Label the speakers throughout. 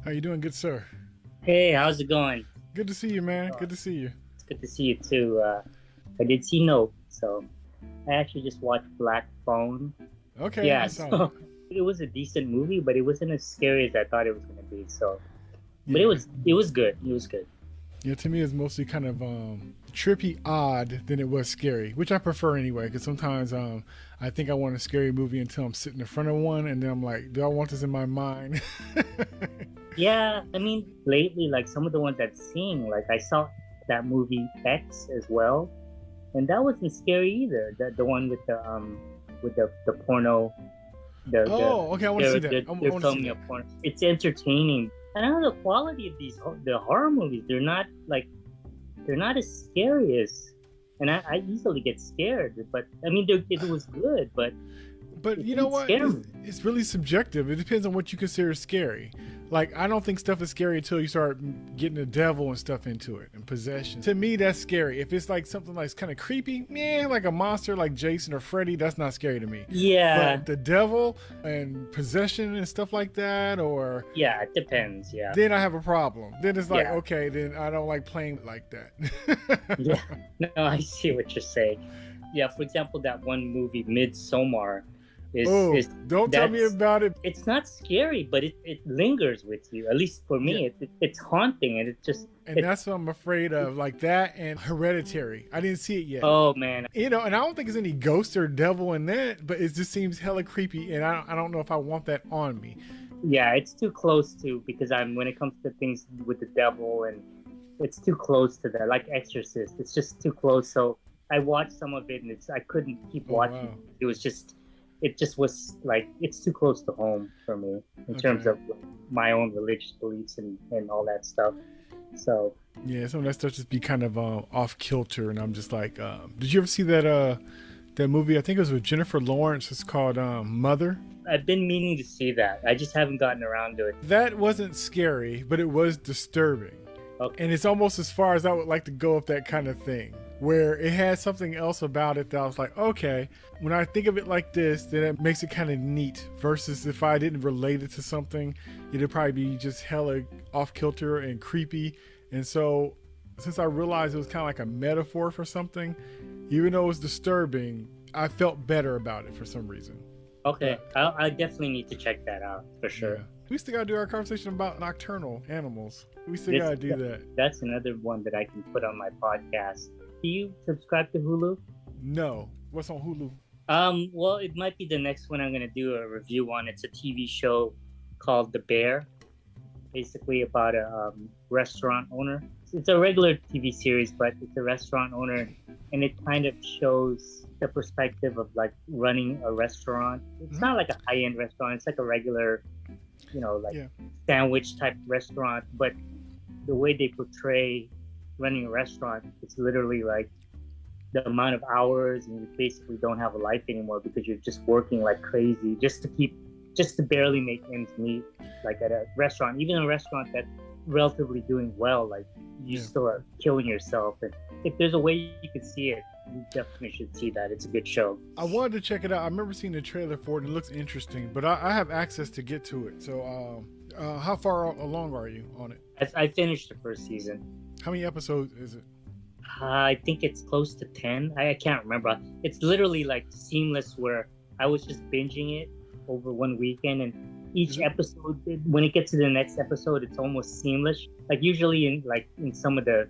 Speaker 1: How you doing, good sir?
Speaker 2: Hey, how's it going?
Speaker 1: Good to see you, man.
Speaker 2: Oh,
Speaker 1: Good to see you.
Speaker 2: it's good to see you too. I did see Nope, so I actually just watched Black Phone.
Speaker 1: Okay, I
Speaker 2: Yeah,
Speaker 1: saw it.
Speaker 2: so it was a decent movie, but it wasn't as scary as I thought it was gonna be. So, but it
Speaker 1: Yeah,
Speaker 2: was it was good. It was good.
Speaker 1: yeah. To me, it's mostly kind of trippy, odd than it was scary, which I prefer anyway. Because sometimes I think I want a scary movie until I'm sitting in front of one, and then I'm like, do I want this in my mind?
Speaker 2: Yeah, I mean, lately, like some of the ones I've seen, like I saw that movie X as well, and that wasn't scary either. The one with the porno,
Speaker 1: Oh, okay. I want to see that. I
Speaker 2: they're
Speaker 1: want to see
Speaker 2: filming
Speaker 1: that.
Speaker 2: a porn. It's entertaining. And I know the quality of the horror movies. They're not as scary as, and I easily get scared. But I mean, it was good, but
Speaker 1: But
Speaker 2: it
Speaker 1: you know
Speaker 2: didn't
Speaker 1: what?
Speaker 2: scare me.
Speaker 1: It's really subjective. It depends on what you consider scary. Like, I don't think stuff is scary until you start getting the devil and stuff into it and possession. To me, that's scary. If it's like something like kind of creepy, yeah, like a monster like Jason or Freddy, that's not scary to me.
Speaker 2: Yeah,
Speaker 1: But the devil and possession and stuff like that, or
Speaker 2: yeah, it depends. Yeah,
Speaker 1: then I have a problem. Then it's like,
Speaker 2: yeah,
Speaker 1: okay, then I don't like playing like
Speaker 2: yeah.
Speaker 1: that.
Speaker 2: No, I see what you're saying. Yeah, for example, that one movie Midsommar
Speaker 1: Oh,
Speaker 2: is
Speaker 1: don't tell me
Speaker 2: that's
Speaker 1: about it.
Speaker 2: it's not scary, but it lingers with you. At least for
Speaker 1: Yeah,
Speaker 2: me, it's haunting, and it just
Speaker 1: and
Speaker 2: it.
Speaker 1: that's what I'm afraid of, like that and Hereditary. I didn't see it yet.
Speaker 2: Oh man,
Speaker 1: You know, and I don't think there's any ghost or devil in that, but it just seems hella creepy, and I don't know if I want that on me.
Speaker 2: yeah, it's too close to because I'm when it comes to things with the devil and it's too close to that, like Exorcist. It's just too close. So I watched some of it, and I couldn't keep
Speaker 1: Oh
Speaker 2: watching.
Speaker 1: wow.
Speaker 2: It just was like it's too close to home for me in terms
Speaker 1: Okay.
Speaker 2: of my own religious beliefs and all that stuff. So
Speaker 1: Yeah, some of that stuff just be kind of off kilter, and I'm just like, did you ever see that movie? I think it was with Jennifer Lawrence. It's called Mother.
Speaker 2: I've been meaning to see that. I just haven't gotten around to it.
Speaker 1: That wasn't scary, but it was disturbing.
Speaker 2: Okay.
Speaker 1: And it's almost as far as I would like to go with that kind of thing, where it had something else about it that I was like, okay, when I think of it like this, then it makes it kind of neat. Versus if I didn't relate it to something, it'd probably be just hella off kilter and creepy. And so, since I realized it was kind of like a metaphor for something, even though it was disturbing, I felt better about it for some reason.
Speaker 2: Okay.
Speaker 1: But
Speaker 2: I definitely need to check that out for
Speaker 1: yeah,
Speaker 2: sure.
Speaker 1: we still gotta do our conversation about nocturnal animals. We still
Speaker 2: This
Speaker 1: gotta do that.
Speaker 2: that's another one that I can put on my podcast. Do you subscribe to Hulu?
Speaker 1: No, what's on Hulu?
Speaker 2: Well, it might be the next one I'm gonna do a review on. It's a TV show called The Bear, basically about a restaurant owner. It's a regular TV series, but it's a restaurant owner, and it kind of shows the perspective of like running a restaurant. It's
Speaker 1: Mhm.
Speaker 2: not like a high-end restaurant. It's like a regular, like
Speaker 1: Yeah.
Speaker 2: sandwich type restaurant, but the way they portray running a restaurant, it's literally like the amount of hours and you basically don't have a life anymore because you're just working like crazy just to barely make ends meet, like at a restaurant, even a restaurant that's relatively doing well, like you
Speaker 1: Yeah.
Speaker 2: still are killing yourself. And if there's a way you could see it, you definitely should see that. It's a good show.
Speaker 1: I wanted to check it out. I remember seeing the trailer for it and it looks interesting, but I have access to get to it. So, how far along are you on it?
Speaker 2: I finished the first season.
Speaker 1: How many episodes is it?
Speaker 2: I think it's close to 10. I can't remember. It's literally like seamless where I was just binging it over one weekend, and
Speaker 1: Is
Speaker 2: each
Speaker 1: it?
Speaker 2: episode, when it gets to the next episode, it's almost seamless. Like usually in some of the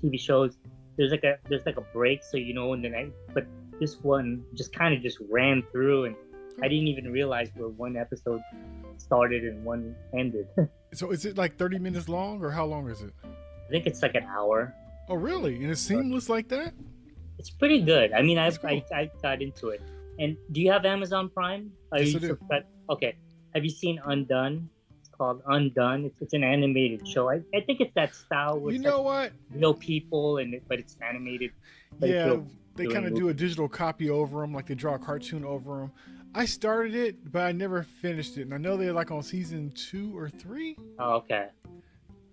Speaker 2: TV shows, there's like a break, so in the next. But this one just kind of just ran through, and I didn't even realize where one episode started and one ended.
Speaker 1: So, is it like 30 minutes long or how long is it?
Speaker 2: I think it's like an hour.
Speaker 1: Oh, really? And it's seamless like that?
Speaker 2: It's pretty good. I mean,
Speaker 1: That's cool.
Speaker 2: I got into it. And do you have Amazon Prime? Are
Speaker 1: Yes,
Speaker 2: you
Speaker 1: I do.
Speaker 2: subscribed? Okay. Have you seen Undone? It's called Undone. It's an animated show. I think it's that style where
Speaker 1: You
Speaker 2: it's like
Speaker 1: know what?
Speaker 2: real people but it's animated, but it's
Speaker 1: Yeah,
Speaker 2: real
Speaker 1: they
Speaker 2: doing
Speaker 1: kind of
Speaker 2: movies.
Speaker 1: do a digital copy over them, like they draw a cartoon over them. I started it, but I never finished it. And I know they're like on season 2 or 3.
Speaker 2: Oh, okay.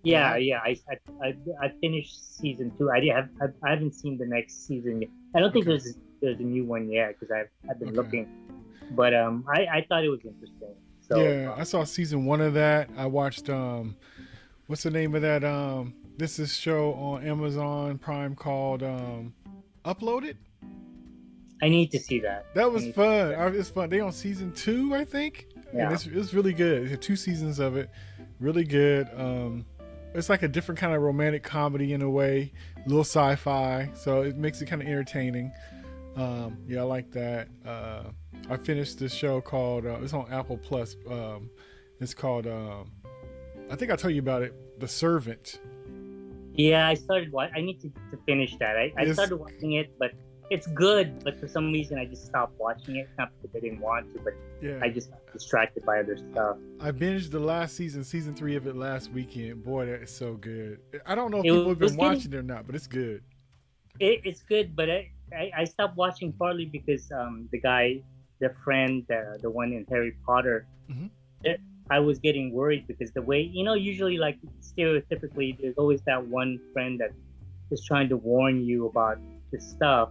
Speaker 1: But
Speaker 2: Yeah, yeah. I finished season 2. I haven't seen the next season yet. I don't think
Speaker 1: okay,
Speaker 2: there's a new one yet because I've been
Speaker 1: okay.
Speaker 2: looking. But I thought it was interesting. So
Speaker 1: Yeah, I saw season 1 of that. I watched what's the name of that this is show on Amazon Prime called Uploaded?
Speaker 2: I need to see that.
Speaker 1: That
Speaker 2: I
Speaker 1: was
Speaker 2: need to see
Speaker 1: fun.
Speaker 2: that.
Speaker 1: It's fun. They on season 2, I think, and
Speaker 2: Yeah.
Speaker 1: it's really good. It had 2 seasons of it, really good. It's like a different kind of romantic comedy in a way, a little sci-fi, so it makes it kind of entertaining. Yeah, I like that. I finished this show called it's on Apple Plus. It's called I think I told you about it, The Servant.
Speaker 2: Yeah, I started watching. I need to finish that. I
Speaker 1: It's
Speaker 2: started watching it, but it's good. But for some reason, I just stopped watching it. Not because I didn't want to, but
Speaker 1: yeah.
Speaker 2: I just got distracted by other stuff.
Speaker 1: I binged the last season 3 of it last weekend. Boy, that is so good. I don't know if
Speaker 2: It
Speaker 1: people have
Speaker 2: was
Speaker 1: been
Speaker 2: getting,
Speaker 1: watching it or not, but it's good.
Speaker 2: it's good, but I stopped watching partly because the guy, the friend, the one in Harry Potter,
Speaker 1: Hmm.
Speaker 2: I was getting worried because the way, usually like stereotypically, there's always that one friend that is trying to warn you about this stuff.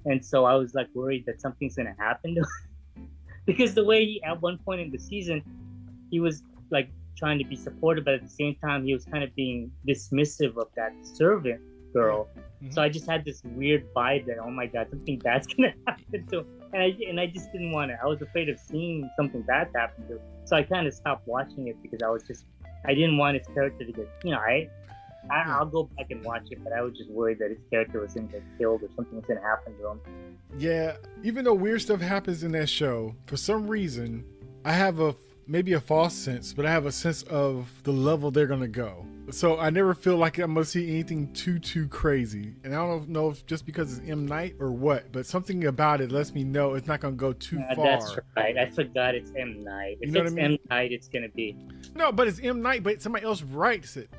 Speaker 2: And so I was like worried that something's going to happen to him. Because the way at one point in the season, he was like trying to be supportive, but at the same time, he was kind of being dismissive of that servant girl.
Speaker 1: Mm-hmm.
Speaker 2: So I just had this weird vibe that, oh my God, something bad's going to happen to him. And I just didn't want to. I was afraid of seeing something bad happen to him. So I kind of stopped watching it because I didn't want his character to get, I'll go back and watch it, but I was just worried that his character was going to get killed or something was going to happen to him.
Speaker 1: Yeah, even though weird stuff happens in that show, for some reason, I have maybe a false sense, but I have a sense of the level they're going to go. So I never feel like I'm going to see anything too crazy. And I don't know if just because it's M. Night or what, but something about it lets me know it's not going to go too far.
Speaker 2: That's right. I forgot it's M. Night. If it's M. Night, it's going to be.
Speaker 1: No, but it's M. Night, but somebody else writes it.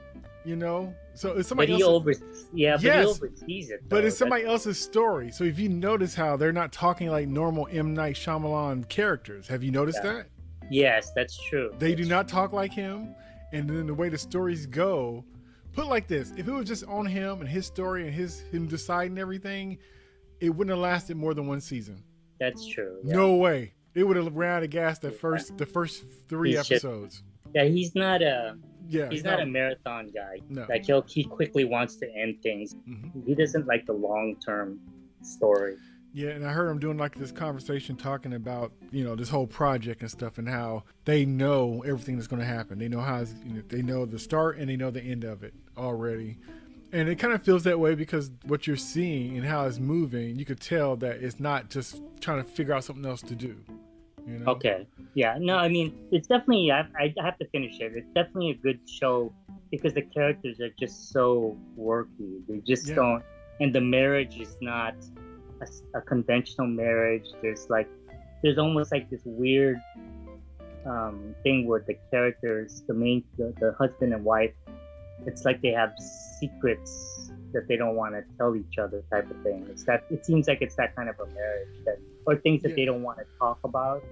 Speaker 1: So it's somebody
Speaker 2: he
Speaker 1: else.
Speaker 2: He oversees it.
Speaker 1: But it's somebody else's story. So if you notice how they're not talking like normal M. Night Shyamalan characters, have you noticed that?
Speaker 2: Yes, that's true.
Speaker 1: They do not talk like him, and then the way the stories go, put it like this: if it was just on him and his story and him deciding everything, it wouldn't have lasted more than one season.
Speaker 2: That's true. Yeah.
Speaker 1: No way. It would have ran out of gas the first 3 episodes.
Speaker 2: He's not a. Yeah, he's not a marathon guy.
Speaker 1: No.
Speaker 2: Like he quickly wants to end things.
Speaker 1: Mm-hmm.
Speaker 2: He doesn't like the long-term story.
Speaker 1: Yeah, and I heard him doing like this conversation talking about, this whole project and stuff and how they know everything that's going to happen. They know they know the start and they know the end of it already. And it kind of feels that way because what you're seeing and how it's moving, you could tell that it's not just trying to figure out something else to do.
Speaker 2: Okay. Yeah. No, I mean, it's definitely, I have to finish it. It's definitely a good show because the characters are just so worky. They just don't, and the marriage is not a conventional marriage. There's almost like this weird thing where the characters, the husband and wife, it's like they have secrets that they don't want to tell each other type of thing. It seems like it's that kind of a marriage or things that they don't want to talk about.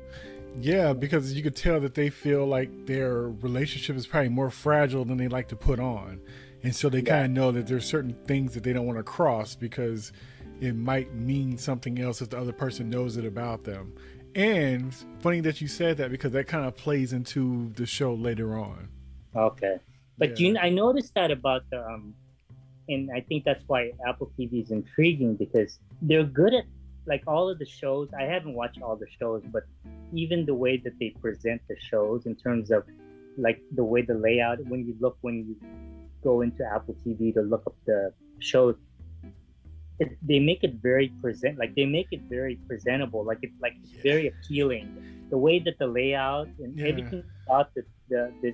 Speaker 1: Yeah, because you could tell that they feel like their relationship is probably more fragile than they like to put on. And so they kind of know that there's certain things that they don't want to cross because it might mean something else if the other person knows it about them. And funny that you said that because that kind of plays into the show later on.
Speaker 2: Okay. But I noticed that about and I think that's why Apple TV is intriguing because they're good at like all of the shows. I haven't watched all the shows, but even the way that they present the shows in terms of like the way the layout, when you go into Apple TV to look up the shows, they make it very presentable, like it's very appealing. The way that the layout and everything about the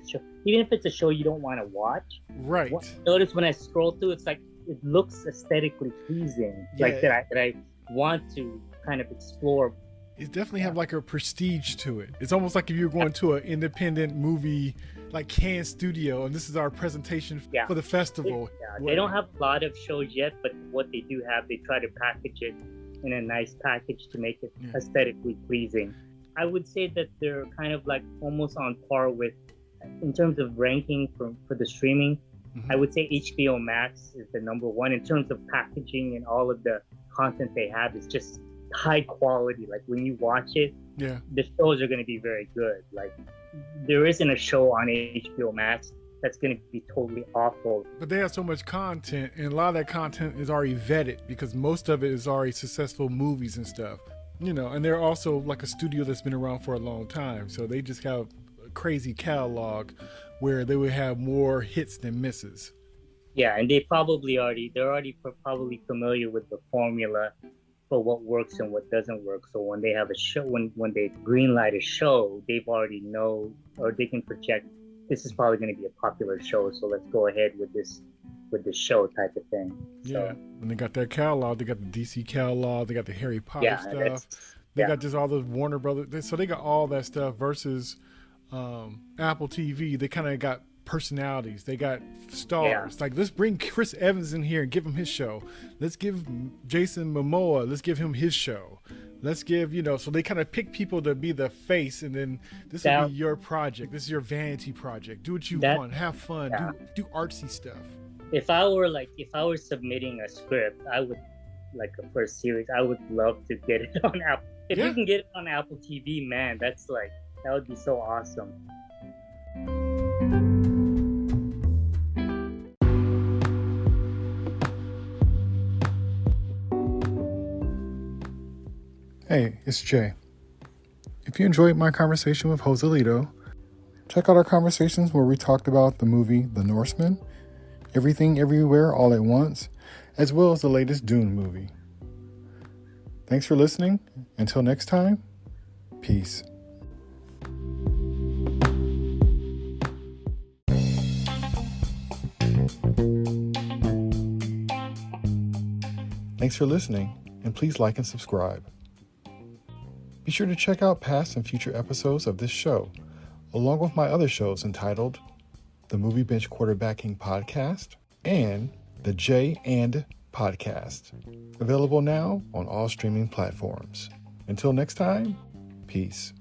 Speaker 2: show, even if it's a show you don't want to watch,
Speaker 1: right?
Speaker 2: Notice when I scroll through, it's like it looks aesthetically pleasing, like that I want to kind of explore.
Speaker 1: It definitely have like a prestige to it. It's almost like if you're going to an independent movie like Cannes Studio and this is our presentation for the festival.
Speaker 2: They don't have a lot of shows yet, but what they do have, they try to package it in a nice package to make it aesthetically pleasing. I would say that they're kind of like almost on par with, in terms of ranking for the streaming, I would say HBO Max is the number one in terms of packaging, and all of the content they have is just high quality. Like when you watch it,
Speaker 1: Yeah.
Speaker 2: the shows are going to be very good. Like, there isn't a show on HBO Max that's going to be totally awful.
Speaker 1: But they have so much content, and a lot of that content is already vetted because most of it is already successful movies and stuff. You know, and they're also like a studio that's been around for a long time, so they just have a crazy catalog where they would have more hits than misses.
Speaker 2: Yeah, and they're already probably familiar with the formula for what works and what doesn't work. So when they have a show, when they greenlight a show, they've already know, or they can project, this is probably going to be a popular show, so let's go ahead with this show type of thing. So,
Speaker 1: Yeah, and they got that catalog. They got the DC catalog. They got the Harry Potter stuff. They got just all the Warner Brothers. So they got all that stuff versus Apple TV. They kind of got personalities. They got stars.
Speaker 2: Yeah.
Speaker 1: Like, let's bring Chris Evans in here and give him his show. Let's give Jason Momoa. Let's give him his show. Let's give, so they kind of pick people to be the face, and then this will be your project. This is your vanity project. Do what you want. Have fun.
Speaker 2: Yeah.
Speaker 1: Do artsy stuff.
Speaker 2: If I were submitting a script, I would, like, a first series, I would love to get it on Apple. If we can get it on Apple TV, man, that would be so awesome.
Speaker 1: Hey, it's Jay. If you enjoyed my conversation with Joselito, check out our conversations where we talked about the movie The Norseman, Everything Everywhere All at Once, as well as the latest Dune movie. Thanks for listening. Until next time, peace. Thanks for listening, and please like and subscribe. Be sure to check out past and future episodes of this show, along with my other shows entitled The Movie Bench Quarterbacking Podcast and The Jay and Podcast, available now on all streaming platforms. Until next time, peace.